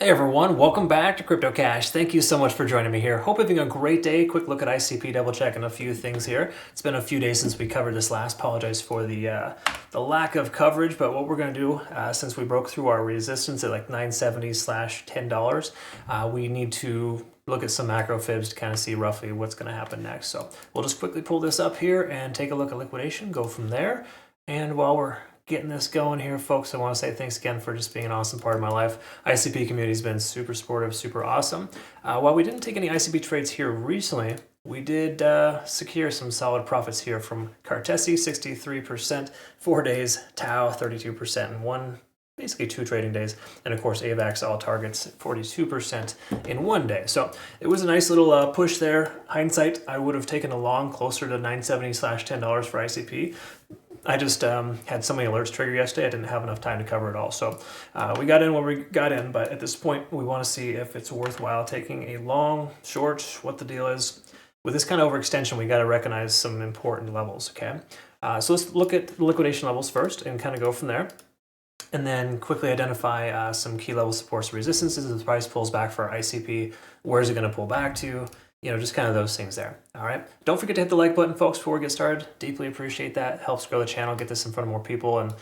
Hey everyone, welcome back to Crypto Cash. Thank you so much for joining me here. Hope you're having a great day. Quick look at ICP, double checking a few things here. It's been a few days since we covered this last. Apologize for the lack of coverage, but what we're going to do since we broke through our resistance at like 970/$10, we need to look at some macro fibs to kind of see roughly what's going to happen next. So we'll just quickly pull this up here and take a look at liquidation, go from there. And while we're getting this going here, folks, I want to say thanks again for just being an awesome part of my life. ICP community has been super supportive, super awesome. While we didn't take any ICP trades here recently, we did secure some solid profits here from Cartesi, 63%, 4 days, Tau, 32% in basically 2 trading days, and of course AVAX all targets 42% in 1 day. So it was a nice little push there. Hindsight, I would have taken a long closer to 970/$10 for ICP. I just had so many alerts trigger yesterday, I didn't have enough time to cover it all. So we got in where we got in, but at this point, we want to see if it's worthwhile taking a long, short, what the deal is. With this kind of overextension, we got to recognize some important levels, okay? So let's look at the liquidation levels first and kind of go from there. And then quickly identify some key level supports and resistances as the price pulls back for ICP. Where is it going to pull back to? You know, just kind of those things there. All right. Don't forget to hit the like button, folks, before we get started. Deeply appreciate that. Helps grow the channel, get this in front of more people, and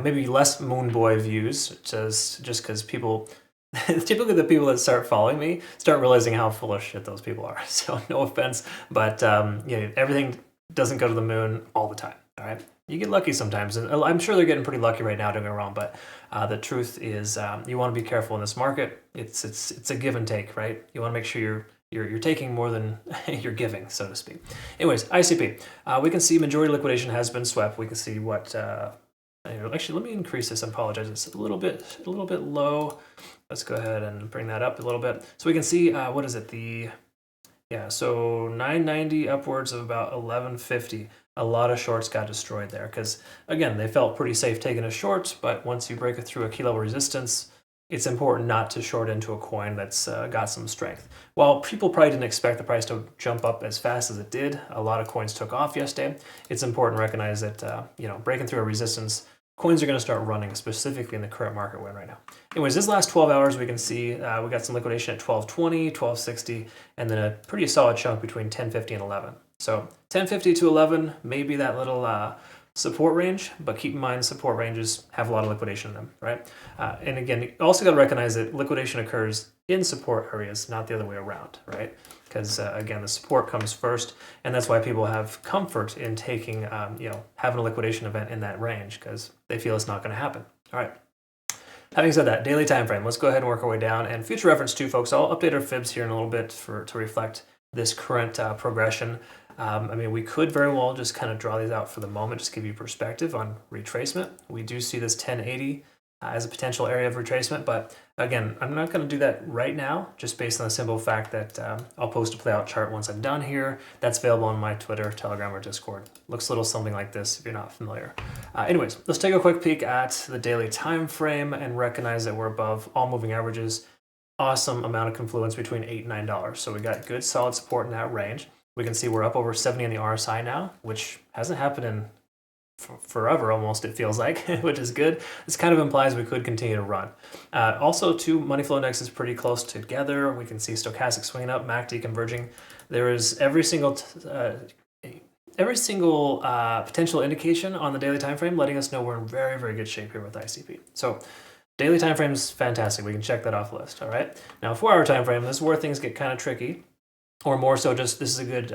maybe less Moon Boy views, just because people, typically the people that start following me start realizing how full of shit those people are. So no offense, but everything doesn't go to the moon all the time. All right. You get lucky sometimes, and I'm sure they're getting pretty lucky right now, don't get me wrong, but the truth is you want to be careful in this market. It's a give and take, right? You want to make sure you're taking more than you're giving, so to speak. Anyways, ICP. We can see majority liquidation has been swept. We can see what. Actually, let me increase this. I apologize. It's a little bit low. Let's go ahead and bring that up a little bit, so we can see what is it? So 990 upwards of about 1150. A lot of shorts got destroyed there because again they felt pretty safe taking a short, but once you break it through a key level resistance, it's important not to short into a coin that's got some strength. While people probably didn't expect the price to jump up as fast as it did, a lot of coins took off yesterday. It's important to recognize that breaking through a resistance, coins are going to start running, specifically in the current market we're in right now. Anyways, this last 12 hours, we can see we got some liquidation at 1220, 1260, and then a pretty solid chunk between 1050 and 11. So 1050 to 11, maybe that little support range, but keep in mind support ranges have a lot of liquidation in them, right? And again, you also got to recognize that liquidation occurs in support areas, not the other way around, right? Because again, the support comes first, and that's why people have comfort in taking, having a liquidation event in that range because they feel it's not going to happen. All right. Having said that, daily time frame. Let's go ahead and work our way down. And future reference too, folks. I'll update our fibs here in a little bit to reflect this current progression. We could very well just kind of draw these out for the moment, just give you perspective on retracement. We do see this 1080 as a potential area of retracement, but again, I'm not going to do that right now, just based on the simple fact that I'll post a play out chart once I'm done here. That's available on my Twitter, Telegram, or Discord. Looks a little something like this if you're not familiar. Anyways, let's take a quick peek at the daily time frame and recognize that we're above all moving averages. Awesome amount of confluence between $8 and $9. So we got good solid support in that range. We can see we're up over 70 on the RSI now, which hasn't happened in forever almost, it feels like, which is good. This kind of implies we could continue to run. Also, too, money flow index is pretty close together. We can see stochastic swinging up, MACD converging. There is every single potential indication on the daily time frame letting us know we're in very, very good shape here with ICP. So daily time frame is fantastic. We can check that off the list. All right. Now, 4-hour time frame, this is where things get kind of tricky. Or more so, just this is a good,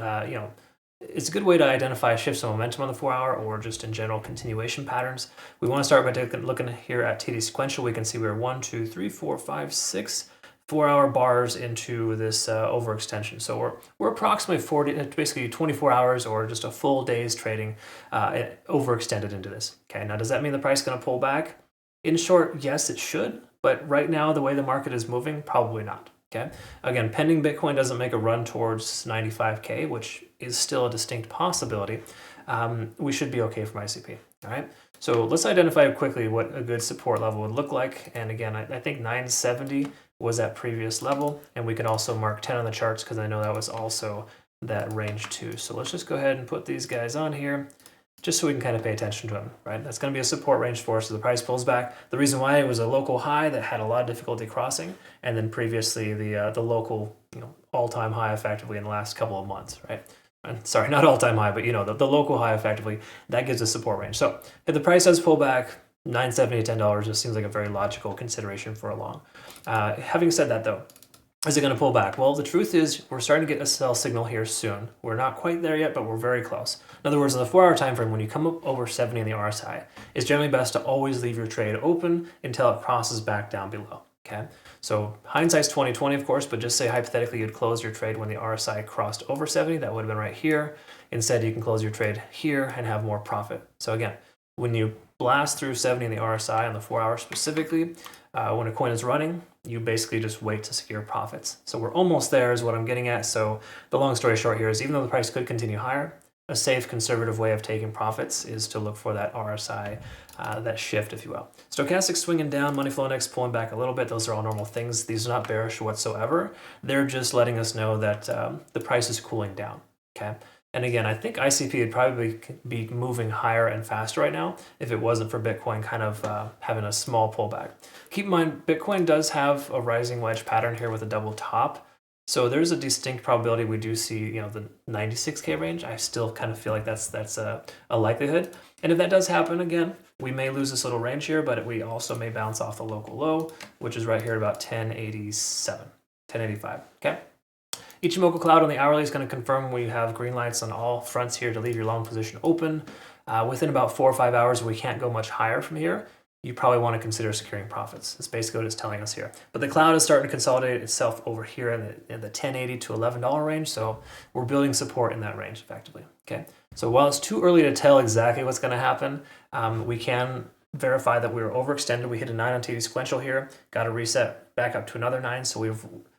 it's a good way to identify shifts of momentum on the 4-hour or just in general continuation patterns. We want to start by looking here at TD sequential. We can see we're 1, 2, 3, 4, 5, 6 4-hour bars into this overextension. So we're approximately 40, basically 24 hours or just a full day's trading overextended into this. Okay, now does that mean the price is going to pull back? In short, yes, it should. But right now, the way the market is moving, probably not. Okay. Again, pending Bitcoin doesn't make a run towards 95K, which is still a distinct possibility. We should be okay from ICP. All right. So let's identify quickly what a good support level would look like. And again, I think 970 was that previous level. And we can also mark 10 on the charts because I know that was also that range too. So let's just go ahead and put these guys on here. just so we can kind of pay attention to them, right? That's going to be a support range for us. So the price pulls back. The reason why it was a local high that had a lot of difficulty crossing, and then previously the local, all-time high effectively in the last couple of months, right? And sorry, not all-time high, but the local high effectively, that gives a support range. So if the price does pull back, $9.70 to $10 just seems like a very logical consideration for a long. Having said that, though, is it going to pull back? Well, the truth is we're starting to get a sell signal here soon. We're not quite there yet, but we're very close. In other words, in the 4-hour time frame, when you come up over 70 in the RSI, it's generally best to always leave your trade open until it crosses back down below. Okay, so hindsight's 20/20, of course, but just say hypothetically you'd close your trade when the RSI crossed over 70. That would have been right here. Instead, you can close your trade here and have more profit. So again, when you blast through 70 in the RSI on the 4-hour specifically, when a coin is running, you basically just wait to secure profits. So we're almost there is what I'm getting at. So the long story short here is even though the price could continue higher, a safe conservative way of taking profits is to look for that RSI, that shift, if you will. Stochastic swinging down, money flow index pulling back a little bit. Those are all normal things. These are not bearish whatsoever. They're just letting us know that the price is cooling down. Okay. And again, I think ICP would probably be moving higher and faster right now if it wasn't for Bitcoin kind of having a small pullback. Keep in mind, Bitcoin does have a rising wedge pattern here with a double top. So there's a distinct probability we do see, the 96K range. I still kind of feel like that's a likelihood. And if that does happen, again, we may lose this little range here, but we also may bounce off the local low, which is right here at about 1087, 1085, okay? Ichimoku Cloud on the hourly is going to confirm we have green lights on all fronts here to leave your long position open. Within about 4 or 5 hours, we can't go much higher from here. You probably want to consider securing profits. That's basically what it's telling us here. But the cloud is starting to consolidate itself over here in the $10.80 to $11 range. So we're building support in that range effectively. Okay. So while it's too early to tell exactly what's going to happen, we can verify that we were overextended. We hit a 9 on TD sequential here, got a reset back up to another 9. So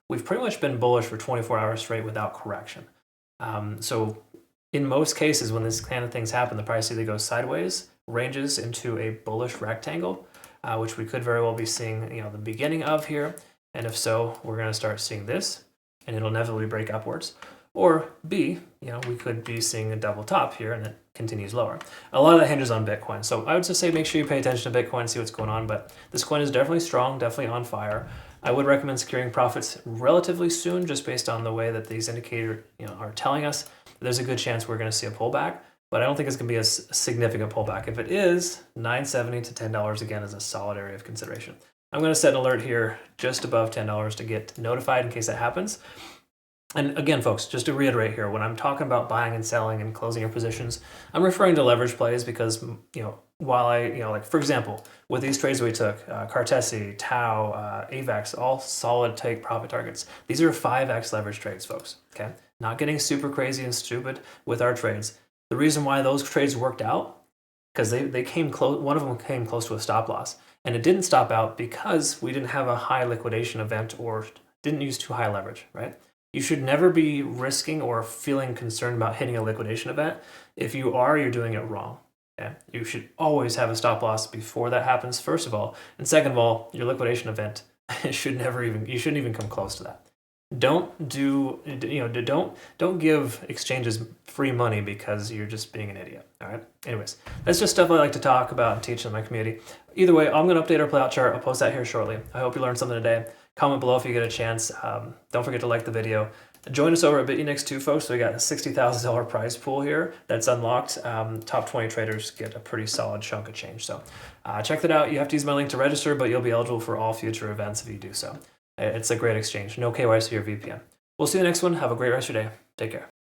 we've pretty much been bullish for 24 hours straight without correction. So in most cases, when this kind of things happen, the price either goes sideways, ranges into a bullish rectangle, which we could very well be seeing, the beginning of here. And if so, we're going to start seeing this, and it'll inevitably break upwards. Or B, we could be seeing a double top here, and it continues lower. A lot of that hinges on Bitcoin. So I would just say make sure you pay attention to Bitcoin, see what's going on. But this coin is definitely strong, definitely on fire. I would recommend securing profits relatively soon, just based on the way that these indicators are telling us. There's a good chance we're going to see a pullback, but I don't think it's going to be a significant pullback. If it is, $9.70 to $10 again is a solid area of consideration. I'm going to set an alert here just above $10 to get notified in case that happens. And again, folks, just to reiterate here, when I'm talking about buying and selling and closing your positions, I'm referring to leverage plays because, while like for example, with these trades we took, Cartesi, Tau, AVAX, all solid take profit targets. These are 5x leverage trades, folks, okay? Not getting super crazy and stupid with our trades. The reason why those trades worked out, because they came close, one of them came close to a stop loss, and it didn't stop out because we didn't have a high liquidation event or didn't use too high leverage, right? You should never be risking or feeling concerned about hitting a liquidation event. If you are, you're doing it wrong. Okay? You should always have a stop loss before that happens, first of all. And second of all, your liquidation event you shouldn't even come close to that. Don't give exchanges free money because you're just being an idiot. All right. Anyways, that's just stuff I like to talk about and teach in my community. Either way, I'm going to update our playout chart. I'll post that here shortly. I hope you learned something today. Comment below if you get a chance. Don't forget to like the video. Join us over at Bitunix too, folks. So we got a $60,000 prize pool here that's unlocked. Top 20 traders get a pretty solid chunk of change. So check that out. You have to use my link to register, but you'll be eligible for all future events if you do so. It's a great exchange. No KYC or VPN. We'll see you in the next one. Have a great rest of your day. Take care.